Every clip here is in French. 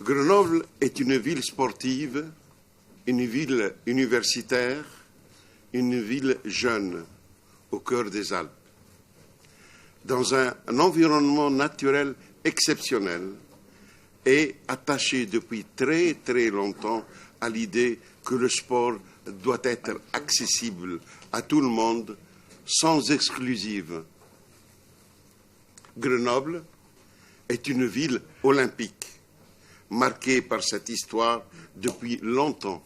Grenoble est une ville sportive, une ville universitaire, une ville jeune au cœur des Alpes. Dans un environnement naturel exceptionnel et attaché depuis très très longtemps à l'idée que le sport doit être accessible à tout le monde sans exclusive. Grenoble est une ville olympique, marquée par cette histoire depuis longtemps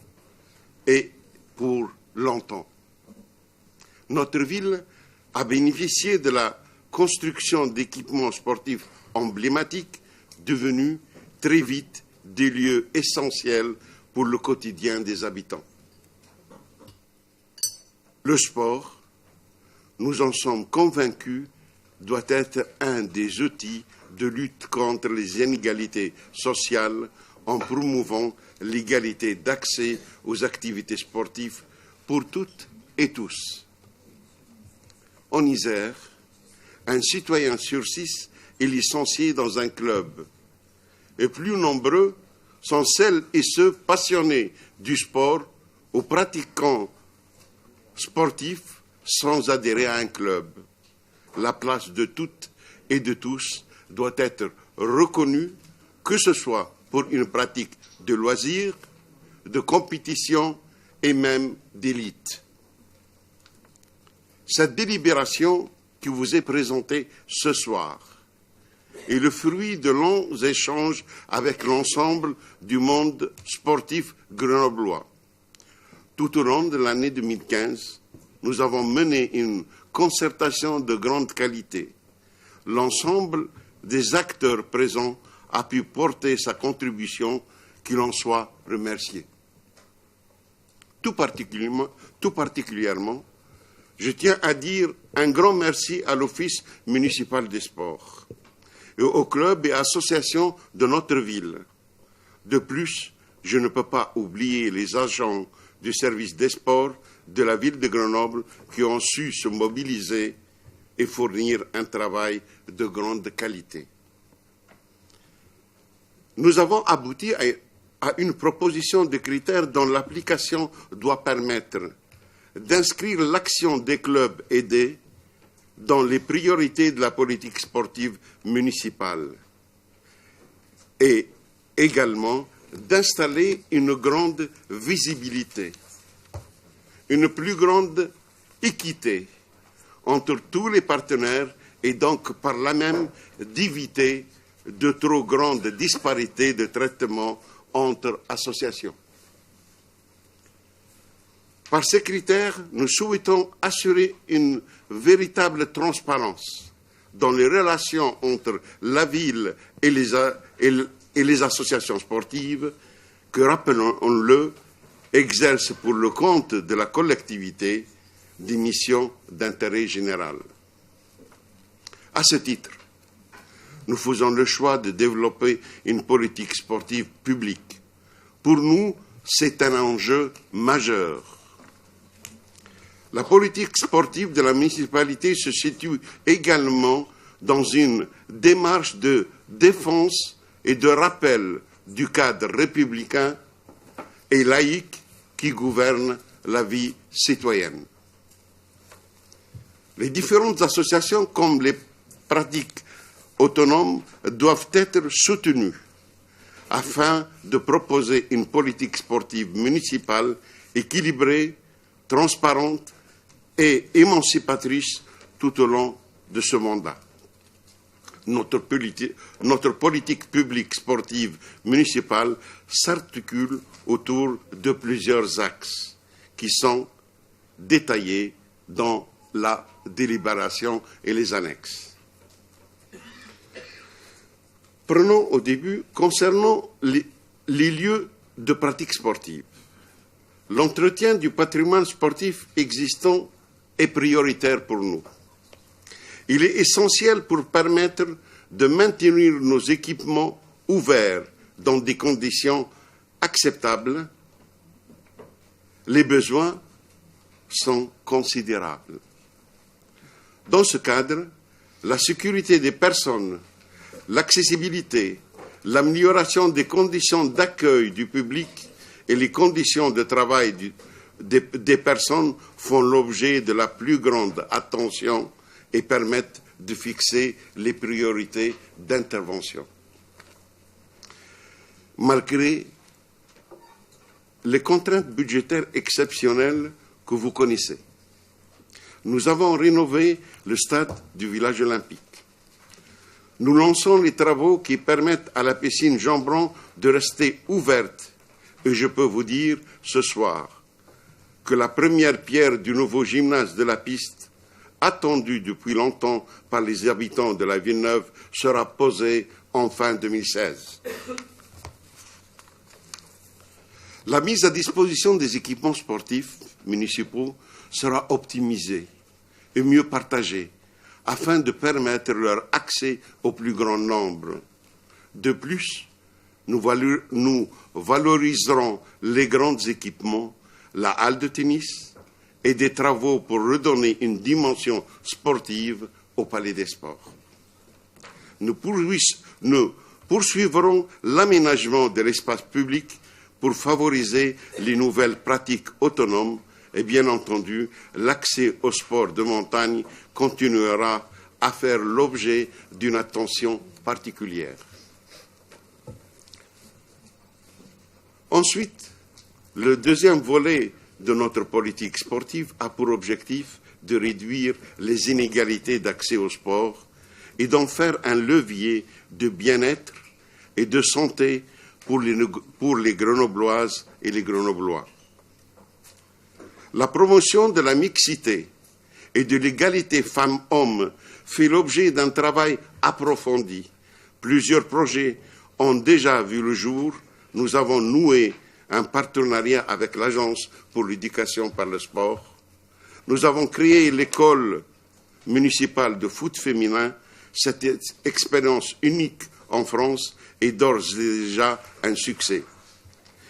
et pour longtemps. Notre ville a bénéficié de la construction d'équipements sportifs emblématiques devenus très vite des lieux essentiels pour le quotidien des habitants. Le sport, nous en sommes convaincus, doit être un des outils de lutte contre les inégalités sociales en promouvant l'égalité d'accès aux activités sportives pour toutes et tous. En Isère, un citoyen sur 6 est licencié dans un club. Et plus nombreux sont celles et ceux passionnés du sport ou pratiquants sportifs sans adhérer à un club. La place de toutes et de tous doit être reconnue, que ce soit pour une pratique de loisir, de compétition et même d'élite. Cette délibération qui vous est présentée ce soir est le fruit de longs échanges avec l'ensemble du monde sportif grenoblois. Tout au long de l'année 2015, nous avons mené une concertation de grande qualité. L'ensemble des acteurs présents a pu porter sa contribution, qu'il en soit remercié. Tout particulièrement, je tiens à dire un grand merci à l'Office municipal des sports et aux clubs et associations de notre ville. De plus, je ne peux pas oublier les agents du service des sports de la ville de Grenoble qui ont su se mobiliser et fournir un travail de grande qualité. Nous avons abouti à une proposition de critères dont l'application doit permettre d'inscrire l'action des clubs aidés dans les priorités de la politique sportive municipale et également d'installer une grande visibilité, une plus grande équité entre tous les partenaires et donc par là même d'éviter de trop grandes disparités de traitement entre associations. Par ces critères, nous souhaitons assurer une véritable transparence dans les relations entre la ville et les associations sportives que, rappelons-le, exercent pour le compte de la collectivité des missions d'intérêt général. À ce titre, nous faisons le choix de développer une politique sportive publique. Pour nous, c'est un enjeu majeur. La politique sportive de la municipalité se situe également dans une démarche de défense et de rappel du cadre républicain et laïque qui gouverne la vie citoyenne. Les différentes associations, comme les pratiques autonomes, doivent être soutenues afin de proposer une politique sportive municipale équilibrée, transparente et émancipatrice tout au long de ce mandat. Notre politique publique sportive municipale s'articule autour de plusieurs axes qui sont détaillés dans la délibération et les annexes. Prenons au début, concernant les lieux de pratique sportive. L'entretien du patrimoine sportif existant est prioritaire pour nous. Il est essentiel pour permettre de maintenir nos équipements ouverts dans des conditions acceptables. Les besoins sont considérables. Dans ce cadre, la sécurité des personnes, l'accessibilité, L'amélioration des conditions d'accueil du public et les conditions de travail des personnes font l'objet de la plus grande attention et permettent de fixer les priorités d'intervention. Malgré les contraintes budgétaires exceptionnelles que vous connaissez, nous avons rénové le stade du village olympique. Nous lançons les travaux qui permettent à la piscine Jean-Bran de rester ouverte. Et je peux vous dire ce soir que la première pierre du nouveau gymnase de la piste, attendu depuis longtemps par les habitants de la Villeneuve, sera posée en fin 2016. La mise à disposition des équipements sportifs municipaux sera optimisée et mieux partagée afin de permettre leur accès au plus grand nombre. De plus, nous valoriserons les grands équipements, la halle de tennis et des travaux pour redonner une dimension sportive au Palais des Sports. Nous poursuivrons l'aménagement de l'espace public pour favoriser les nouvelles pratiques autonomes et bien entendu, l'accès au sport de montagne continuera à faire l'objet d'une attention particulière. Ensuite, le deuxième volet de notre politique sportive a pour objectif de réduire les inégalités d'accès au sport et d'en faire un levier de bien-être et de santé pour les Grenobloises et les Grenoblois. La promotion de la mixité et de l'égalité femmes-hommes fait l'objet d'un travail approfondi. Plusieurs projets ont déjà vu le jour. Nous avons noué un partenariat avec l'Agence pour l'éducation par le sport. Nous avons créé l'école municipale de foot féminin. Cette expérience unique en France est d'ores et déjà un succès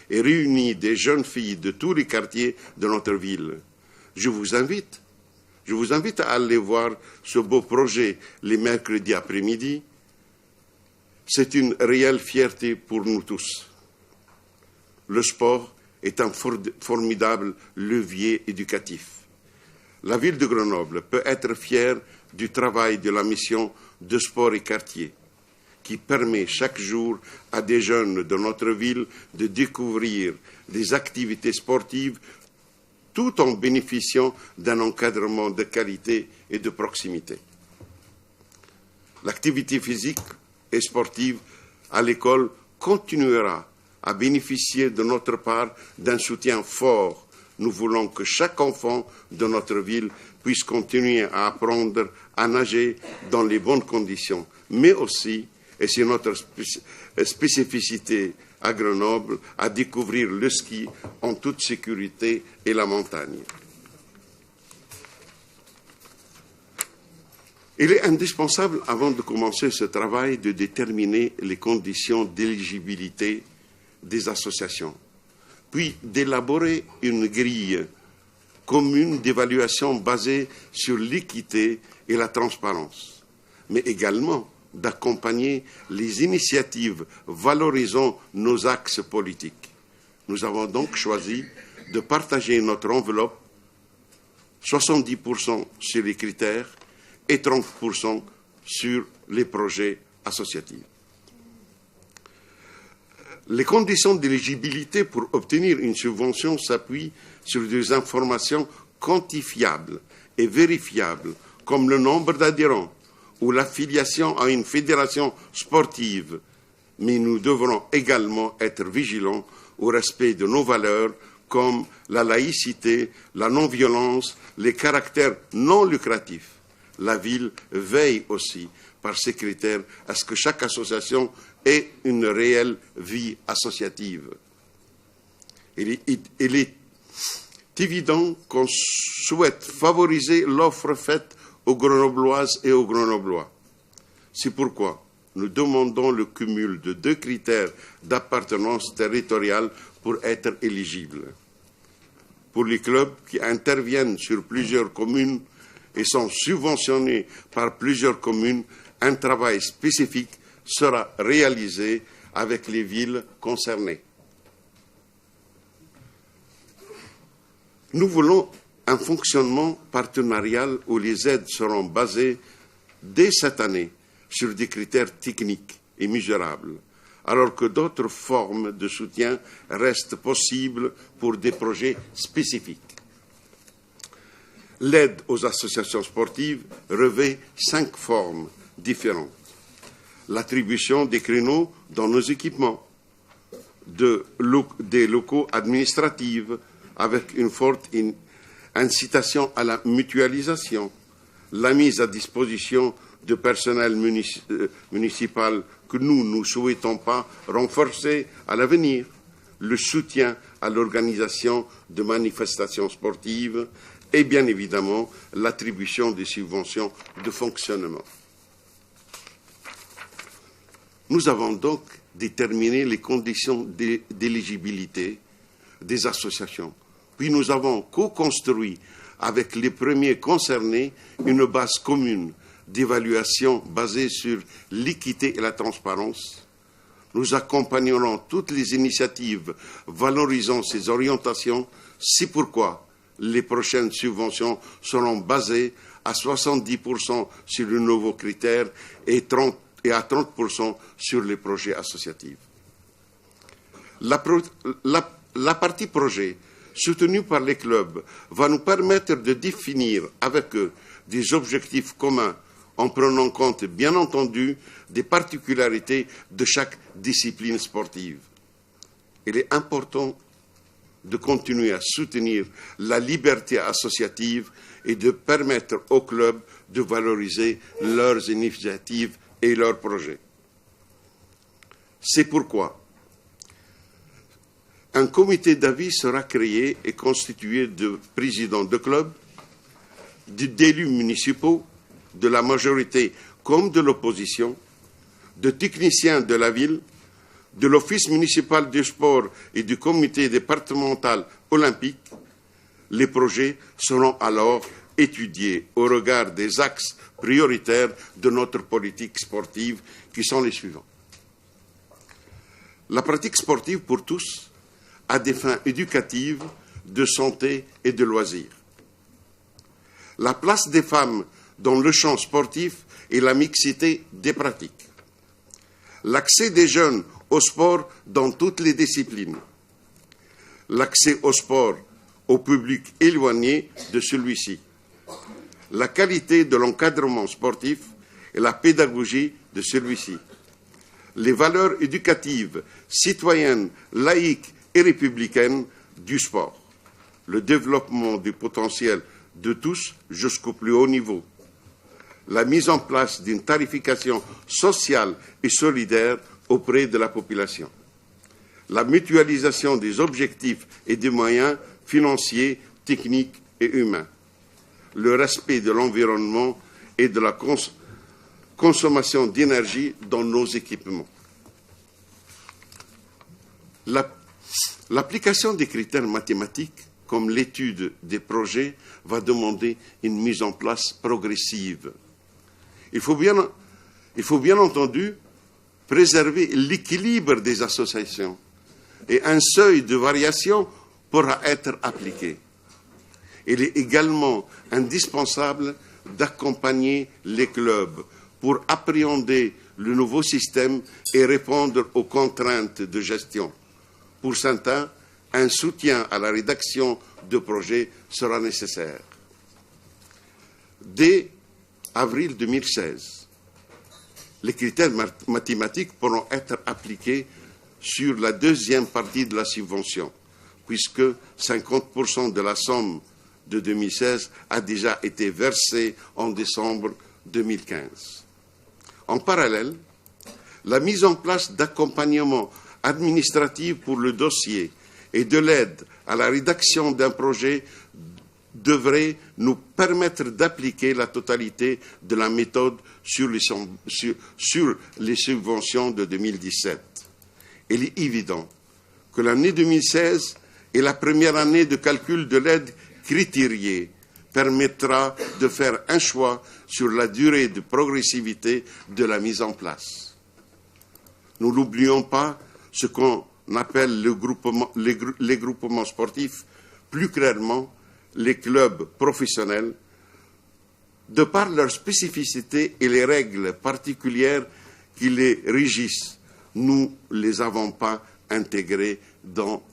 et réunit des jeunes filles de tous les quartiers de notre ville. Je vous invite à aller voir ce beau projet les mercredis après-midi. C'est une réelle fierté pour nous tous. Le sport est un formidable levier éducatif. La ville de Grenoble peut être fière du travail de la mission de sport et quartier, qui permet chaque jour à des jeunes de notre ville de découvrir des activités sportives tout en bénéficiant d'un encadrement de qualité et de proximité. L'activité physique et sportive à l'école continuera à bénéficier de notre part d'un soutien fort. Nous voulons que chaque enfant de notre ville puisse continuer à apprendre à nager dans les bonnes conditions, mais aussi, et c'est notre spécificité à Grenoble, à découvrir le ski en toute sécurité et la montagne. Il est indispensable, avant de commencer ce travail, de déterminer les conditions d'éligibilité des associations, puis d'élaborer une grille commune d'évaluation basée sur l'équité et la transparence, mais également d'accompagner les initiatives valorisant nos axes politiques. Nous avons donc choisi de partager notre enveloppe 70% sur les critères et 30% sur les projets associatifs. Les conditions d'éligibilité pour obtenir une subvention s'appuient sur des informations quantifiables et vérifiables, comme le nombre d'adhérents ou l'affiliation à une fédération sportive. Mais nous devrons également être vigilants au respect de nos valeurs comme la laïcité, la non-violence, les caractères non lucratifs. La ville veille aussi, par ces critères, à ce que chaque association ait une réelle vie associative. Il est évident qu'on souhaite favoriser l'offre faite aux Grenobloises et aux Grenoblois. C'est pourquoi nous demandons le cumul de 2 critères d'appartenance territoriale pour être éligibles. Pour les clubs qui interviennent sur plusieurs communes et sont subventionnés par plusieurs communes, un travail spécifique sera réalisée avec les villes concernées. Nous voulons un fonctionnement partenarial où les aides seront basées dès cette année sur des critères techniques et mesurables, alors que d'autres formes de soutien restent possibles pour des projets spécifiques. L'aide aux associations sportives revêt 5 formes différentes. L'attribution des créneaux dans nos équipements, des locaux administratifs avec une forte incitation à la mutualisation, la mise à disposition de personnel municipal que nous ne souhaitons pas renforcer à l'avenir, le soutien à l'organisation de manifestations sportives et bien évidemment l'attribution des subventions de fonctionnement. Nous avons donc déterminé les conditions d'éligibilité des associations. Puis nous avons co-construit avec les premiers concernés une base commune d'évaluation basée sur l'équité et la transparence. Nous accompagnerons toutes les initiatives valorisant ces orientations. C'est pourquoi les prochaines subventions seront basées à 70% sur le nouveau critère et à 30% sur les projets associatifs. La partie projet soutenue par les clubs va nous permettre de définir avec eux des objectifs communs en prenant compte, bien entendu, des particularités de chaque discipline sportive. Il est important de continuer à soutenir la liberté associative et de permettre aux clubs de valoriser leurs initiatives et leurs projets. C'est pourquoi un comité d'avis sera créé et constitué de présidents de clubs, d'élus municipaux, de la majorité comme de l'opposition, de techniciens de la ville, de l'Office municipal du sport et du comité départemental olympique. Les projets seront alors étudiés au regard des axes prioritaires de notre politique sportive qui sont les suivants. La pratique sportive pour tous à des fins éducatives, de santé et de loisirs. La place des femmes dans le champ sportif et la mixité des pratiques. L'accès des jeunes au sport dans toutes les disciplines. L'accès au sport au public éloigné de celui-ci. La qualité de l'encadrement sportif et la pédagogie de celui-ci. Les valeurs éducatives, citoyennes, laïques et républicaine du sport, le développement du potentiel de tous jusqu'au plus haut niveau, la mise en place d'une tarification sociale et solidaire auprès de la population, la mutualisation des objectifs et des moyens financiers, techniques et humains, le respect de l'environnement et de la consommation d'énergie dans nos équipements. L'application des critères mathématiques, comme l'étude des projets, va demander une mise en place progressive. Il faut bien entendu préserver l'équilibre des associations et un seuil de variation pourra être appliqué. Il est également indispensable d'accompagner les clubs pour appréhender le nouveau système et répondre aux contraintes de gestion. Pour certains, un soutien à la rédaction de projets sera nécessaire. Dès avril 2016, les critères mathématiques pourront être appliqués sur la deuxième partie de la subvention, puisque 50% de la somme de 2016 a déjà été versée en décembre 2015. En parallèle, la mise en place d'accompagnement administrative pour le dossier et de l'aide à la rédaction d'un projet devrait nous permettre d'appliquer la totalité de la méthode sur les subventions de 2017. Il est évident que l'année 2016 est la première année de calcul de l'aide critériée, permettra de faire un choix sur la durée de progressivité de la mise en place. Nous n'oublions pas ce qu'on appelle les groupements sportifs, plus clairement les clubs professionnels, de par leur spécificité et les règles particulières qui les régissent. Nous ne les avons pas intégrés dans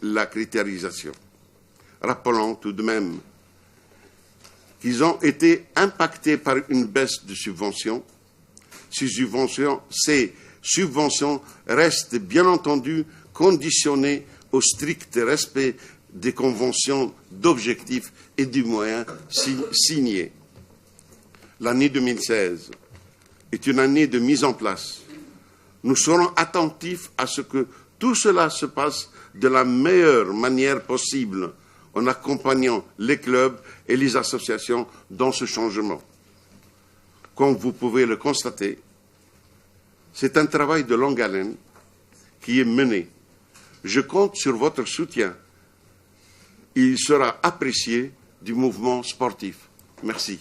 la critérisation. Rappelons tout de même qu'ils ont été impactés par une baisse de subventions. Ces subventions restent bien entendu conditionnées au strict respect des conventions d'objectifs et du moyen signées. L'année 2016 est une année de mise en place. Nous serons attentifs à ce que tout cela se passe de la meilleure manière possible en accompagnant les clubs et les associations dans ce changement. Comme vous pouvez le constater, c'est un travail de longue haleine qui est mené. Je compte sur votre soutien. Il sera apprécié du mouvement sportif. Merci.